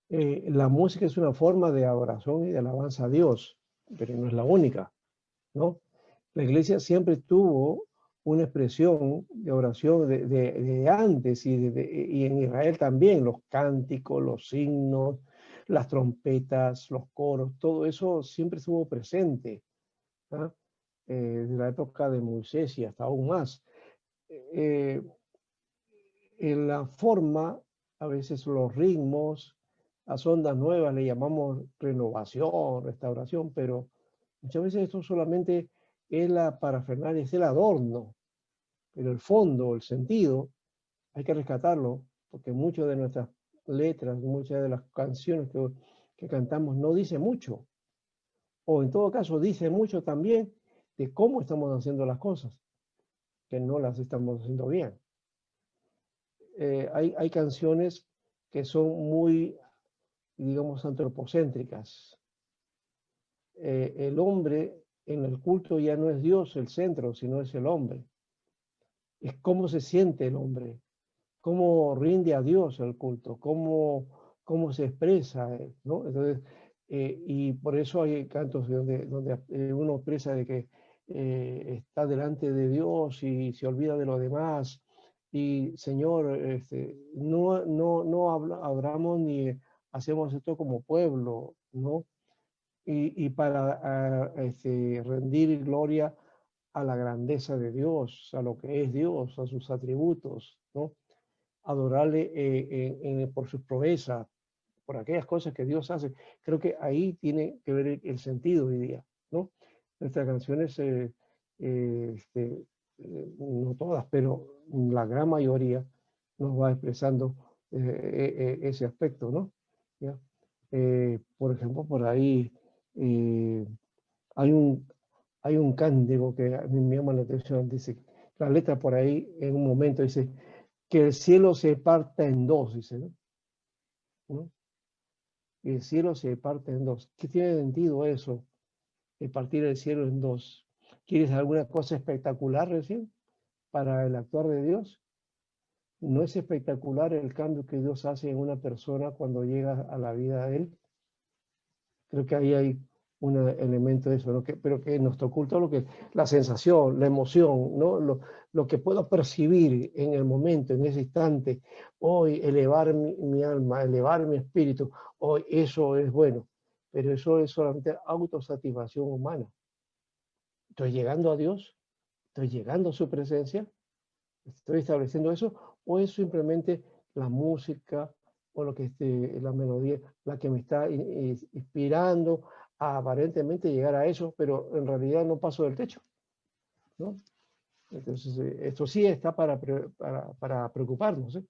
La música es una forma de adoración y de alabanza a Dios, pero no es la única, ¿no? La iglesia siempre tuvo una expresión de oración de antes y en Israel también, los cánticos, los signos, las trompetas, los coros, todo eso siempre estuvo presente, ¿ah? De la época de Moisés y hasta aún más. Eh, en la forma, a veces los ritmos, las ondas nuevas le llamamos renovación, restauración, pero muchas veces esto solamente es la parafernalia, es el adorno, pero el fondo, el sentido, hay que rescatarlo, porque muchas de nuestras letras, muchas de las canciones que cantamos no dice mucho, o en todo caso dice mucho también de cómo estamos haciendo las cosas, que no las estamos haciendo bien. Hay canciones que son muy, digamos, antropocéntricas. El hombre en el culto ya no es Dios el centro, sino es el hombre. Es cómo se siente el hombre, cómo rinde a Dios el culto, cómo se expresa, ¿no? Entonces, y por eso hay cantos donde uno expresa de que está delante de Dios y se olvida de lo demás. Y Señor, no hablamos ni hacemos esto como pueblo, ¿no? Y para rendir gloria a la grandeza de Dios, a lo que es Dios, a sus atributos, ¿no? Adorarle por sus proezas, por aquellas cosas que Dios hace. Creo que ahí tiene que ver el sentido hoy día, ¿no? Nuestras canciones, no todas, pero la gran mayoría nos va expresando ese aspecto, ¿no? ¿Ya? Por ejemplo, por ahí eh, hay un, hay un cántico que a mí me llama la atención, dice, la letra por ahí en un momento dice, que el cielo se parta en dos, dice, ¿no? ¿No? Que el cielo se parte en dos. ¿Qué tiene sentido eso, de partir el cielo en dos? ¿Quieres alguna cosa espectacular recién para el actuar de Dios? ¿No es espectacular el cambio que Dios hace en una persona cuando llega a la vida de él? Creo que ahí hay un elemento de eso, ¿no? Pero que en nuestro culto la sensación, la emoción, ¿no? Lo que puedo percibir en el momento, en ese instante, hoy elevar mi alma, elevar mi espíritu, hoy eso es bueno, pero eso es solamente autosatisfacción humana. Estoy llegando a Dios, estoy llegando a su presencia, estoy estableciendo eso, o es simplemente la música o lo que la melodía, la que me está inspirando a aparentemente llegar a eso, pero en realidad no paso del techo, ¿no? Entonces, esto sí está para preocuparnos, ¿eh?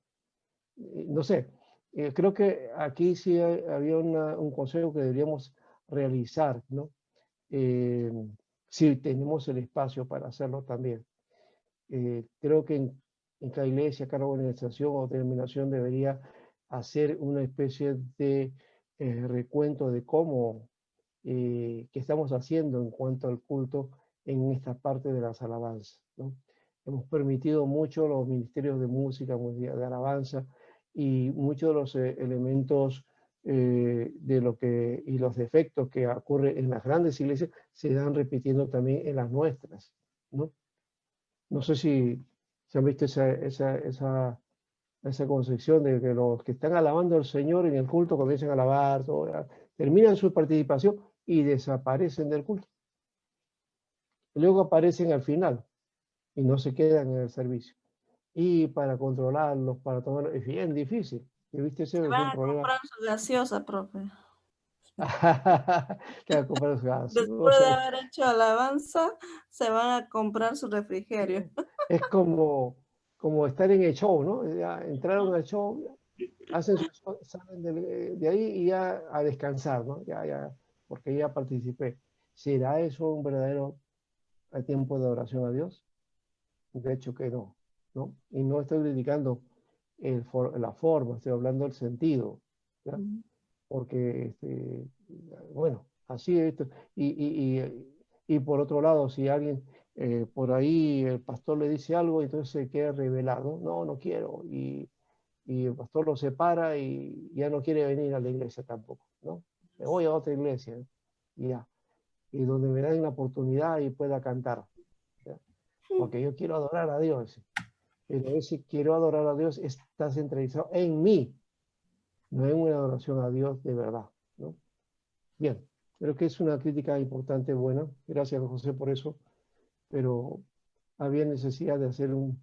No sé, creo que aquí sí había un consejo que deberíamos realizar, ¿no? Eh, si tenemos el espacio para hacerlo también. Creo que en cada iglesia, cada organización o denominación debería hacer una especie de recuento de cómo, qué estamos haciendo en cuanto al culto en esta parte de las alabanzas, ¿no? Hemos permitido mucho los ministerios de música, de alabanza y muchos de los elementos de lo que y los defectos que ocurren en las grandes iglesias se dan repitiendo también en las nuestras, ¿no? No sé si se han visto esa concepción de que los que están alabando al Señor en el culto comienzan a alabar, terminan su participación y desaparecen del culto. Y luego aparecen al final y no se quedan en el servicio. Y para controlarlos, para tomarlos, es bien difícil. Y viste, ese Se es un van a problema. comprar su gaseosa, profe. Que comprar su Después de gaseosa. haber hecho alabanza, se van a comprar su refrigerio. Es como estar en el show, ¿no? Ya entraron al show, hacen su show, salen de ahí y ya a descansar, ¿no? Porque ya participé. ¿Será eso un verdadero tiempo de oración a Dios? De hecho que no, ¿no? Y no estoy criticando la forma, estoy hablando del sentido, ¿ya? Ujú. Porque, bueno, así es esto. Y por otro lado, si alguien por ahí, el pastor le dice algo, entonces se queda revelado, no, no quiero, y el pastor lo separa y ya no quiere venir a la iglesia tampoco, ¿no? Me voy a otra iglesia, y ya, y donde me den la oportunidad y pueda cantar, ¿ya? Porque yo quiero adorar a Dios, pero ese quiero adorar a Dios está centralizado en mí, no en una adoración a Dios de verdad, ¿no? Bien, creo que es una crítica importante, buena. Gracias, José, por eso. Pero había necesidad de hacer un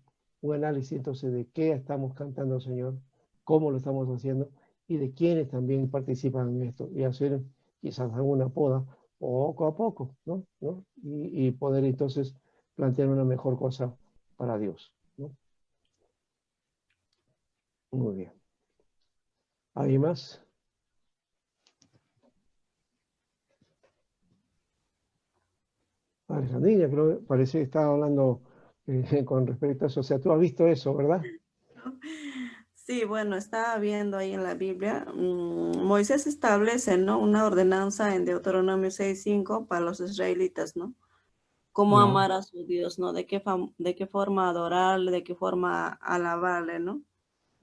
análisis entonces de qué estamos cantando al Señor, cómo lo estamos haciendo y de quiénes también participan en esto y hacer quizás alguna poda poco a poco, ¿no? ¿No? Y poder entonces plantear una mejor cosa para Dios, ¿no? Muy bien. ¿Alguien más? Alejandrina, creo que parece que estaba hablando con respecto a eso. O sea, tú has visto eso, ¿verdad? Sí, bueno, estaba viendo ahí en la Biblia, Moisés establece, ¿no? Una ordenanza en Deuteronomio 6:5 para los israelitas, ¿no? Cómo Ya, amar a su Dios, ¿no? De qué forma adorarle, de qué forma alabarle, ¿no?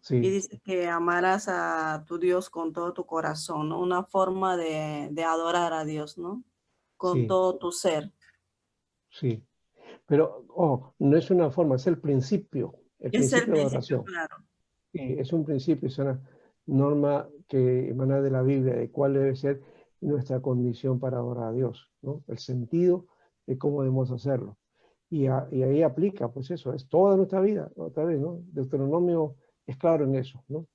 Y sí, dice que amarás a tu Dios con todo tu corazón, ¿no? Una forma de adorar a Dios, ¿no? Con sí, todo tu ser. sí. Pero, no es una forma, es el Es el principio de principio, oración. claro. Sí, es un principio, es una norma que emana de la Biblia, de cuál debe ser nuestra condición para adorar a Dios, ¿no? El sentido de cómo debemos hacerlo. Y ahí aplica, pues eso, es toda nuestra vida, otra vez, ¿no? Deuteronomio es claro en eso, ¿no?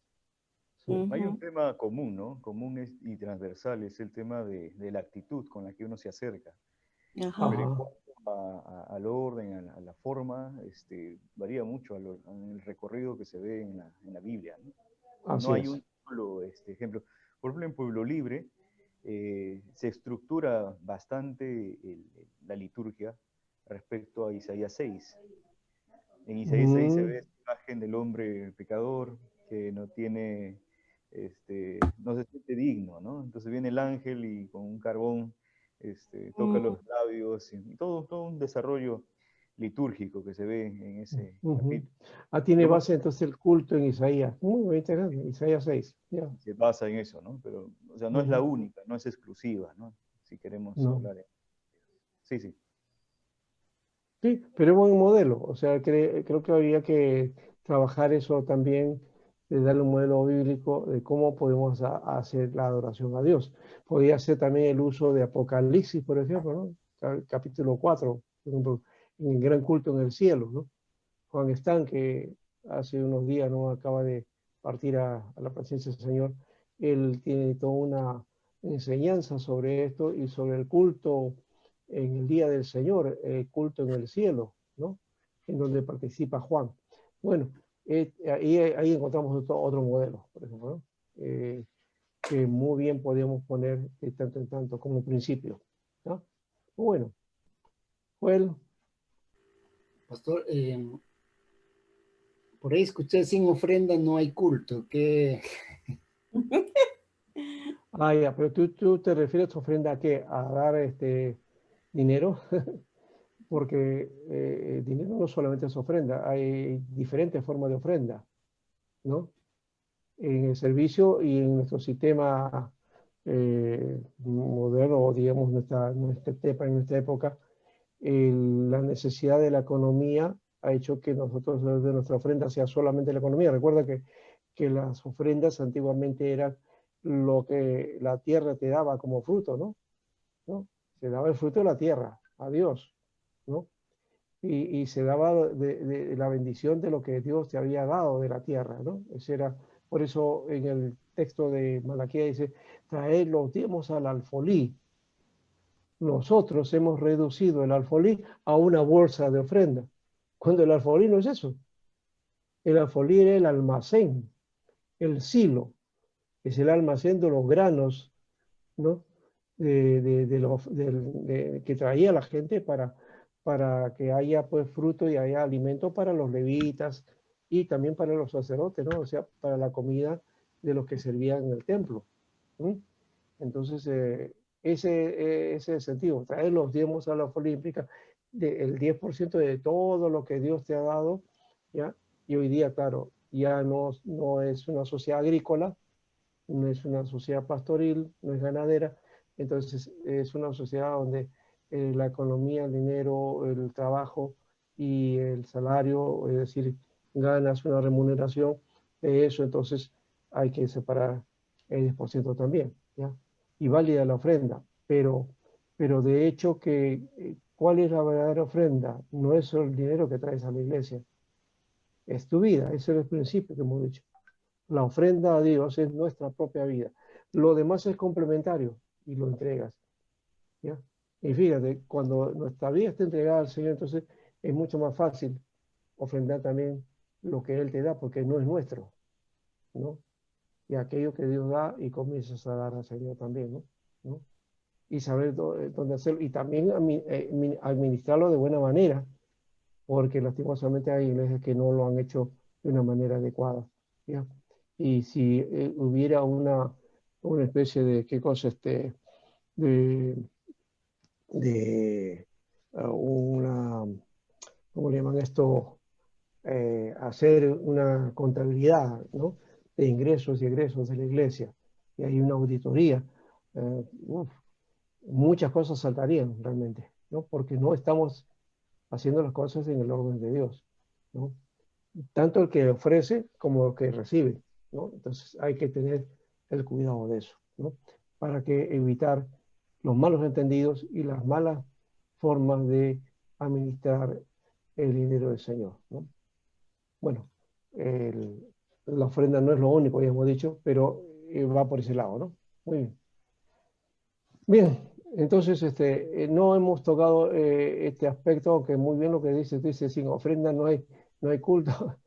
Sí. Hay un Ujú. tema común, ¿no? Común y transversal, es el tema de la actitud con la que uno se acerca. Ajá. Pero en Ajá, cuanto al orden, a la forma, varía mucho en el recorrido que se ve en la Biblia, ¿no? No así hay es. un solo ejemplo. Por ejemplo, en Pueblo Libre se estructura bastante la liturgia respecto a Isaías 6. En Isaías 6 se Mm, ve esta imagen del hombre pecador que no tiene, no se siente digno, ¿no? Entonces viene el ángel y con un carbón toca Mm, los labios y todo un desarrollo litúrgico que se ve en ese ujú. capítulo. Tiene Yo más base entonces el culto en Isaías. Muy interesante, Isaías 6. Ya. se basa en eso, ¿no? Pero, o sea, no es la Ujú. única, no es exclusiva, ¿no? Si queremos No. hablar. Sí, sí. Sí, pero es buen modelo. O sea, creo que habría que trabajar eso también, de darle un modelo bíblico de cómo podemos hacer la adoración a Dios. Podría ser también el uso de Apocalipsis, por ejemplo, ¿no? Capítulo 4, por ejemplo, en el gran culto en el cielo, ¿no? Juan Stan, que hace unos días no acaba de partir a la presencia del Señor, él tiene toda una enseñanza sobre esto y sobre el culto en el día del Señor, el culto en el cielo, ¿no? en donde participa Juan. Bueno, ahí encontramos otro modelo, por ejemplo, ¿no? Que muy bien podríamos poner de tanto en tanto como principio, ¿no? Bueno, Joel. Pastor, por ahí escuché, sin ofrenda no hay culto. ¿Qué? Ah, ya, pero tú te refieres a ofrenda a qué? ¿A dar dinero? Porque dinero no solamente es ofrenda, hay diferentes formas de ofrenda, ¿no? En el servicio y en nuestro sistema moderno, o digamos en nuestra época, la necesidad de la economía ha hecho que nosotros de nuestra ofrenda sea solamente la economía. Recuerda que las ofrendas antiguamente eran lo que la tierra te daba como fruto, ¿no? ¿No? Se daba el fruto de la tierra a Dios, ¿no? Y se daba de la bendición de lo que Dios te había dado de la tierra, ¿no? Ese era, por eso en el texto de Malaquías dice, traed los diezmos al alfolí. Nosotros hemos reducido el alfolí a una bolsa de ofrenda, cuando el alfolí no es eso. El alfolí era el almacén, el silo, es el almacén de los granos, ¿no? Que traía la gente para que haya pues fruto y haya alimento para los levitas y también para los sacerdotes, ¿no? O sea, para la comida de los que servían en el templo. ¿Sí? Entonces, ese es el sentido. Traer los diezmos a la olímpica, el 10% de todo lo que Dios te ha dado, ¿ya? Y hoy día, claro, ya no es una sociedad agrícola, no es una sociedad pastoril, no es ganadera, entonces es una sociedad donde la economía, el dinero, el trabajo y el salario, es decir, ganas una remuneración de eso, entonces hay que separar el 10% también, ¿ya? Y válida la ofrenda, pero de hecho ¿cuál es la verdadera ofrenda? No es solo el dinero que traes a la iglesia, es tu vida, ese es el principio que hemos dicho. La ofrenda a Dios es nuestra propia vida. Lo demás es complementario y lo entregas, ¿ya? Y fíjate, cuando nuestra vida está entregada al Señor, entonces es mucho más fácil ofrendar también lo que Él te da, porque no es nuestro, ¿no? Y aquello que Dios da y comienzas a dar al Señor también, ¿no? ¿No? Y saber dónde hacerlo y también administrarlo de buena manera, porque lastimosamente hay iglesias que no lo han hecho de una manera adecuada, ¿ya? Y si hubiera una especie de, ¿qué cosa? De, una, ¿cómo le llaman esto? Hacer una contabilidad, ¿no? De ingresos y egresos de la iglesia. Y hay una auditoría. Muchas cosas saltarían realmente, ¿no? Porque no estamos haciendo las cosas en el orden de Dios, ¿no? Tanto el que ofrece como el que recibe, ¿no? Entonces hay que tener el cuidado de eso, ¿no? Para que evitar los malos entendidos y las malas formas de administrar el dinero del Señor, ¿no? Bueno, la ofrenda no es lo único, ya hemos dicho, pero va por ese lado, ¿no? Muy bien. Bien, entonces no hemos tocado este aspecto, aunque muy bien lo que dice, sin ofrenda no hay culto.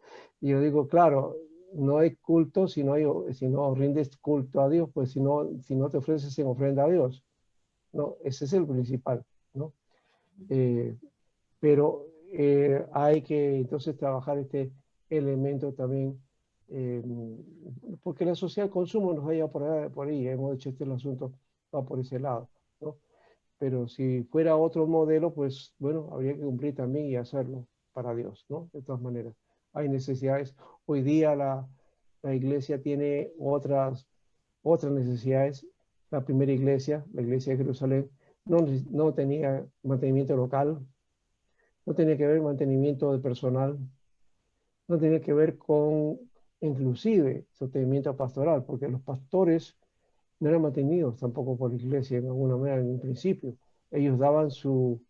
Y yo digo, claro, no hay culto si no rindes culto a Dios, pues si no te ofreces sin ofrenda a Dios. No, ese es el principal, ¿no? Pero hay que entonces trabajar este elemento también, porque la sociedad del consumo nos ha llevado por ahí, hemos dicho el asunto va por ese lado, ¿no? Pero si fuera otro modelo, pues bueno, habría que cumplir también y hacerlo para Dios, ¿no? De todas maneras, hay necesidades. Hoy día la iglesia tiene otras necesidades. La primera iglesia, la iglesia de Jerusalén, no tenía mantenimiento local, no tenía que ver mantenimiento de personal, no tenía que ver con inclusive sostenimiento pastoral, porque los pastores no eran mantenidos tampoco por la iglesia en alguna manera en un principio. Ellos daban su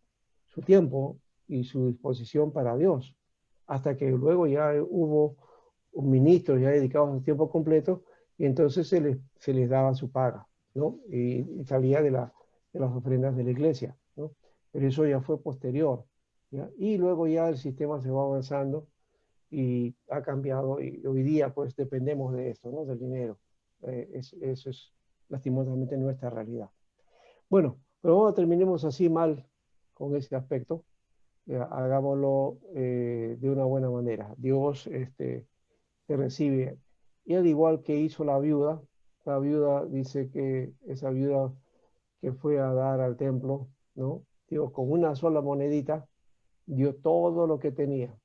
tiempo y su disposición para Dios, hasta que luego ya hubo un ministro ya dedicados a tiempo completo y entonces se les daba su paga, ¿no? Y salía de las ofrendas de la iglesia, ¿no? Pero eso ya fue posterior. ¿ya? Y luego ya el sistema se va avanzando y ha cambiado y hoy día pues dependemos de esto, ¿no? Del dinero. Eso es lastimosamente nuestra realidad. Bueno, pero bueno, terminemos así mal con ese aspecto. Hagámoslo de una buena manera. Dios te recibe. Y al igual que hizo la viuda dice que esa viuda que fue a dar al templo, ¿no? Dios con una sola monedita dio todo lo que tenía.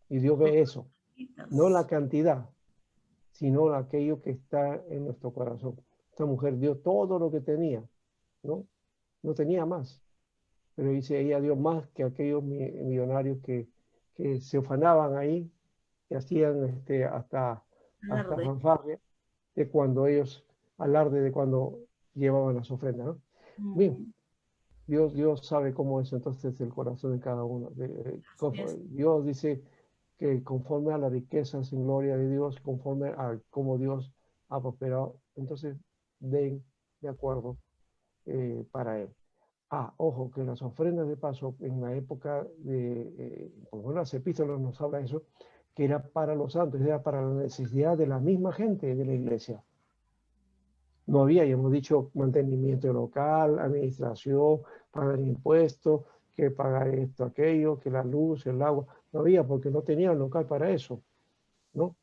Y Dios ve eso, no la cantidad, sino aquello que está en nuestro corazón. Esta mujer dio todo lo que tenía, ¿no? No tenía más. Pero dice, ella dio más que aquellos millonarios que se ufanaban ahí, que hacían hasta Tarde. fanfarria de cuando ellos, alarde de cuando llevaban las ofrendas, ¿no? Bien, Mm, Dios sabe cómo es entonces el corazón de cada uno. así es. Dios dice que conforme a las riquezas en gloria de Dios, conforme a cómo Dios ha prosperado, entonces den de acuerdo para Él. Ojo, que las ofrendas de paso en la época por lo menos las epístolas nos habla de eso, que era para los santos, era para la necesidad de la misma gente de la iglesia. No había, ya hemos dicho, mantenimiento local, administración, pagar impuestos, que pagar esto, aquello, que la luz, el agua. No había porque no tenían local para eso, ¿no?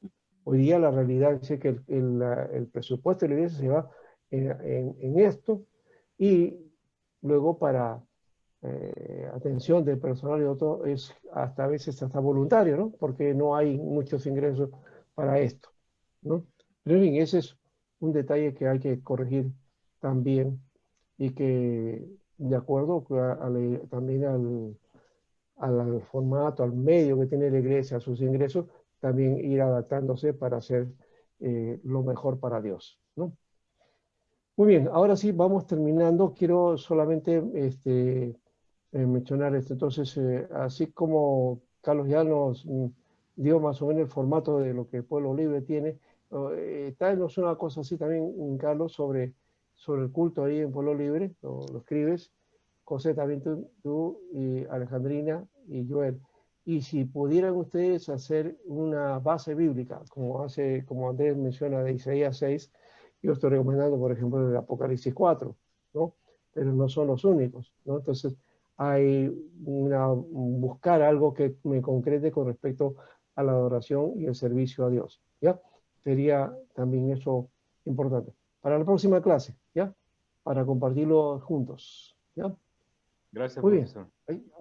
Hoy día la realidad es que el presupuesto de la iglesia se va en esto y luego para atención del personal y otro es hasta a veces hasta voluntario, ¿no? Porque no hay muchos ingresos para esto, ¿no? Pero en fin, ese es un detalle que hay que corregir también y que de acuerdo también al formato, al medio que tiene la iglesia, a sus ingresos, también ir adaptándose para hacer lo mejor para Dios, ¿no? Muy bien, ahora sí vamos terminando. Quiero solamente mencionar esto. Entonces, así como Carlos ya nos dio más o menos el formato de lo que Pueblo Libre tiene, tráenos una cosa así también, Carlos, sobre el culto ahí en Pueblo Libre, lo escribes, José también tú y Alejandrina y Joel. Y si pudieran ustedes hacer una base bíblica, como Andrés menciona de Isaías 6, yo estoy recomendando, por ejemplo, el Apocalipsis 4, ¿no? Pero no son los únicos, ¿no? Entonces, hay buscar algo que me concrete con respecto a la adoración y el servicio a Dios, ¿ya? Sería también eso importante. Para la próxima clase, ¿ya? Para compartirlo juntos, ¿ya? Gracias, Muy bien. profesor.